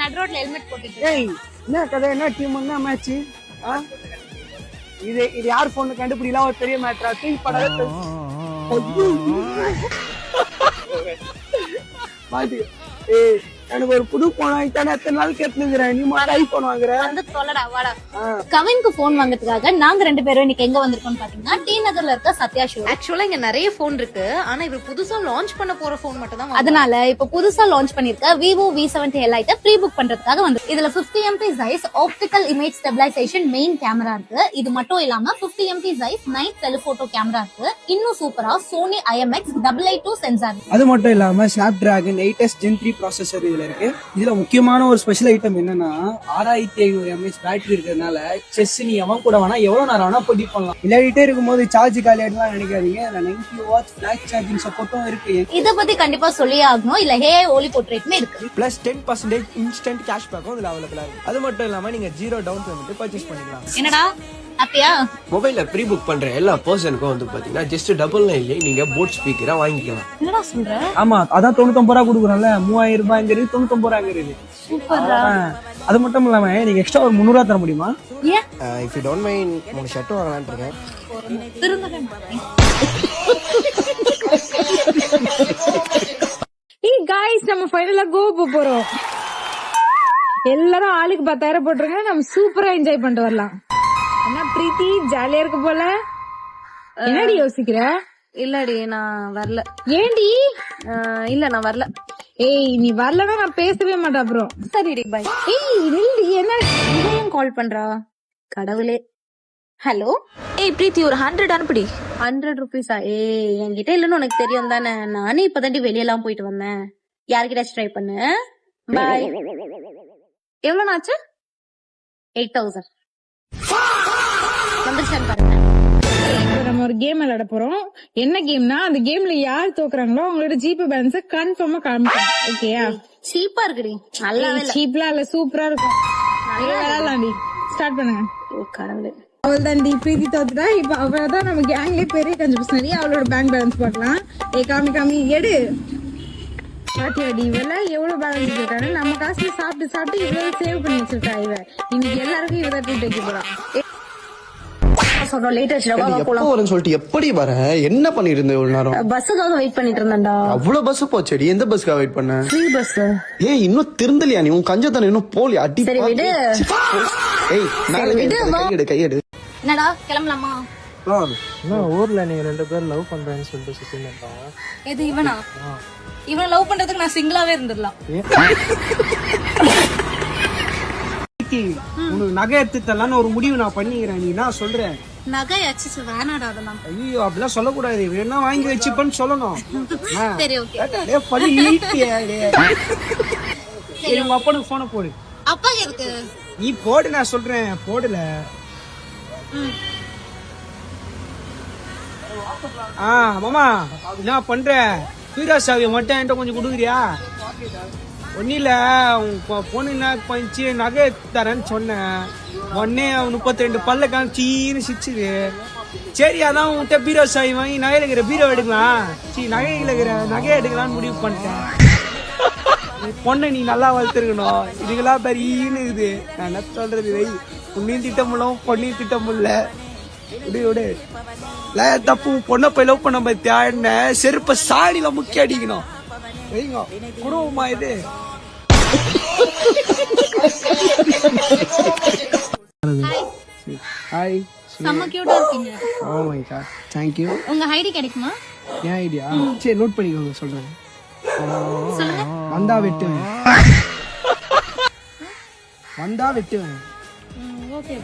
நடு ரோட்ல ஹெல்மெட் போட்டுட்டு. ஏய் என்ன கதை, என்ன டீம், என்ன மேட்ச்? இது யார் போன் கண்டுபிடிக்கலாம் ஒரு பெரிய மேட்டரா? தூக்கி படாத மாட்டி. ஏய் எனக்கு ஒரு புது போன் வாங்கிட்டானே, எத்தனை நாள் கேட்டுக்கிறேன், நீ மட்டும் ஐபோன் வாங்குற? வந்து தொலைடா வாடா. கவின்க்கு போன் வாங்குறதுக்காக நாங்க 2 பேரும் இன்னைக்கு எங்க வந்திருக்கோம்னு பாத்தீங்கன்னா டி நகர்ல இருக்க சத்யா ஷோ. ஆக்சுவலா இங்க நிறைய போன் இருக்கு, ஆனா இவர் புதுசா லான்ச் பண்ண போற போன் மட்டும் தான். அதனால இப்ப புதுசா லான்ச் பண்ணிருக்க Vivo V70 Lite pre book பண்றதுக்காக வந்து இதுல 50 MP size optical image stabilization main camera இருக்கு. இது மட்டும் இல்லாம 50 MP size night telephoto camera இருக்கு. இன்னும் சூப்பரா சோனி IMX 882 சென்சார். அது மட்டும் இல்லாம Snapdragon 8s Gen 3 ப்ராசஸர் இதுல இருக்கு. இதுல முக்கியமான ஒரு ஸ்பெஷல் ஐட்டம் என்னன்னா 6500 mAh பேட்டரி இருக்கிறதுனால செஸ் நீ எவன் கூட வேணா எவ்வளவு நேரம் வேணா போட்டி பண்ணலாம். விளையாடிட்டே இருக்கும்போது சார்ஜ் காலி ஆயிடுலாம் நினைக்காதீங்க. 90 வாட்ஸ் ஃபிளாஷ் சார்ஜிங் சப்போர்ட்டும் இருக்கு. இத பத்தி கண்டிப்பா சொல்லியே ஆகணும். இல்ல ஹே ஓலி போர்ட்ரேட்மே இருக்கு. பிளஸ் 10% இன்ஸ்டன்ட் கேஷ்பேக்கும் இதுல அவைலபிளா இருக்கு. அது மட்டும் இல்லாம நீங்க 0 டவுன் பேமெண்ட் பர்ச்சேஸ் பண்ணிக்கலாம். என்னடா ஹாப்பியா? மொபைல்ல ப்ரீ புக் பண்ற எல்லா பர்சனுக்கும் வந்து பாத்தீங்கன்னா ஜஸ்ட் 999 நீங்க போட் ஸ்பீக்கரா வாங்கிக்கலாம். என்னடா சொல்ற? ஆமா, அதான் 99 ரூபா கொடுக்குறோம்ல. 3000 ரூபாய்ங்கிறது 99 ரூபாய்ங்கிறது சூப்பர்ரா. அது மட்டும் இல்லாம நீங்க எக்ஸ்ட்ரா ஒரு 300 ரூபா தர முடியுமா? ஏன் if you don't mind 3 shirt வாங்கலாம்னு இருக்கேன். திருந்தவே மாட்டேன். ஏய் गाइस, நம்ம ஃபைனலா கோவா போறோம். எல்லாரும் ஆளுக்கு 10,000 போட்டுருங்க. நம்ம சூப்பரா என்ஜாய் பண்ணிட்டு வரலாம். என்ன பிரீத்தி, ஜாலியா இருக்கு போல. என்னடி யோசிக்கிற? இல்லடி நான் வரல. ஏண்டி? இல்ல நான் வரல. ஏய் நீ வரலன்னா நான் பேசவே மாட்டேன் அப்புறம். சரிடி பை. ஏய் நில்டி, என்ன இவன் கால் பண்றா? கடவுளே. ஹலோ. ஏய் பிரீத்தி, ஒரு 100 அனுப்புடி. 100 ருபீஸா? ஏய் என்கிட்ட இல்லன்னு உனக்கு தெரியும் தானே. நானே இப்பதாண்டி வெளியெல்லாம் போயிட்டு வந்தேன். யார்கிட்ட ட்ரை பண்ணு. பாய். எவ்வளவு ஆச்சு? 8000 வந்துருச்சான்னு பாருங்க. நம்ம ஒரு கேம் விளையாட போறோம். என்ன கேம்னா, அந்த கேம்ல யார் தோக்குறாங்களோ அவங்களோட ஜிபே பேலன்ஸ் கன்ஃபார்மா காமிக்கணும். ஓகேயா? சீப்பா இருக்குடி. நல்லாவே இல்ல. சீப்லா இல்ல, சூப்பரா இருக்கும். விளையாடலாம்டி. ஸ்டார்ட் பண்ணுங்க. ஓ கடவுளே. அவள் தான் பிரீத்தி தோத்துட்டா. இப்ப அவதான் நம்ம கேங்லயே பெரிய கஞ்சபிஸ்னரி. அவளோட பேங்க் பேலன்ஸ் பார்க்கலாம். ஏ காமி எடு. பாட்டியாடி இவெல்லாம் எவ்வளவு பேலன்ஸ் வச்சிருக்காரு. நம்ம காசுல சாப்பிட்டு இவ்வளவு சேவ் பண்ணி வச்சிருக்கா இவ. இன்னைக்கு எல்லாருக்கும் இவதான் ட்ரீட் வைக்க போறா. சொல்றோம் லேட் ஆச்சுடா. எப்போ வரேன்னு சொல்லிட்டு எப்படி வர? என்ன பண்ணிட்டு இருந்த இவ்வளவு நேரம்? பஸ்ஸுக்காக வெயிட் பண்ணிட்டு இருந்தேன்டா. அவ்வளவு பஸ் போச்சடி. எந்த பஸ்க்காக வெயிட் பண்ண? Free bus. ஏய் இன்னும் திருந்தலையா நீ? உன் கஞ்சத்தனை இன்னும் போலியா? அடி. சரி விடு. ஏய் நான் கையெடு. என்னடா கிளம்பலாமா? ஊர்ல நீங்க 2 பேரும் லவ் பண்றேன்னு சொல்லிட்டு சுத்தினேன்டா. எது இவனா? இவனை லவ் பண்றதுக்கு நான் சிங்கிளாவே இருந்துடலாம். உனக்கு நகை எடுத்து தரலான்னு ஒரு முடிவு நான் பண்ணிக்கிறேன். நீ என்ன சொல்ற? நகை அச்சு வேணாடா அதெல்லாம். ஐயோ அப்படிலாம் சொல்லக்கூடாது. வேணா வாங்கி வச்சுப்பன்னு சொல்லணும். சரி ஓகே. சரி உங்க அப்பனுக்கு போன போடு. அப்பா இருக்கு. நீ போடு, நான் சொல்றேன். போடல. மாமா என்ன பண்ற? பீராசாவிய மட்டும் என்கிட்ட கொஞ்சம் கொடுக்குறியா? ஒன்னும் இல்ல, பொண்ணு என்ன பண்ணிச்சு, நகை தரேன்னு சொன்னேன். உடனே 32 பல்ல காமிச்சின்னு சிரிச்சுது. சரி அதான் உன்கிட்ட பீரோ சாவி வாங்கி நகையில இருக்கிற பீரோ எடுக்கலாம், நகையில இருக்கிற நகையை எடுக்கலாம்னு முடிவு பண்ணிட்டேன். பொண்ணை நீ நல்லா வளர்த்துருக்கணும். இதுக்கெல்லாம் பெரியன்னு இருக்குது. நான் என்ன சொல்றது? வை, உன்னையும் திட்டமுல்ல பொண்ணையும் திட்டமுல்ல. விடு தப்பு. பொண்ணை போய் லவ் பண்ண பத்தியா? என்ன செருப்ப சாடியில முக்கிய அடிக்கணும். வைங்க குடும்பமா இது. ஹாய். செம்ம கியூட்டா இருக்கீங்க. Oh my god, thank you. உங்க ஐடி கிடைக்குமா? ஏன் ஐடியா? சரி நோட் பண்ணிக்கோங்க, சொல்றேன். சொல்லுங்க. வந்தா வெட்டுவேன். வந்தா வெட்டுவேன். ஓகே.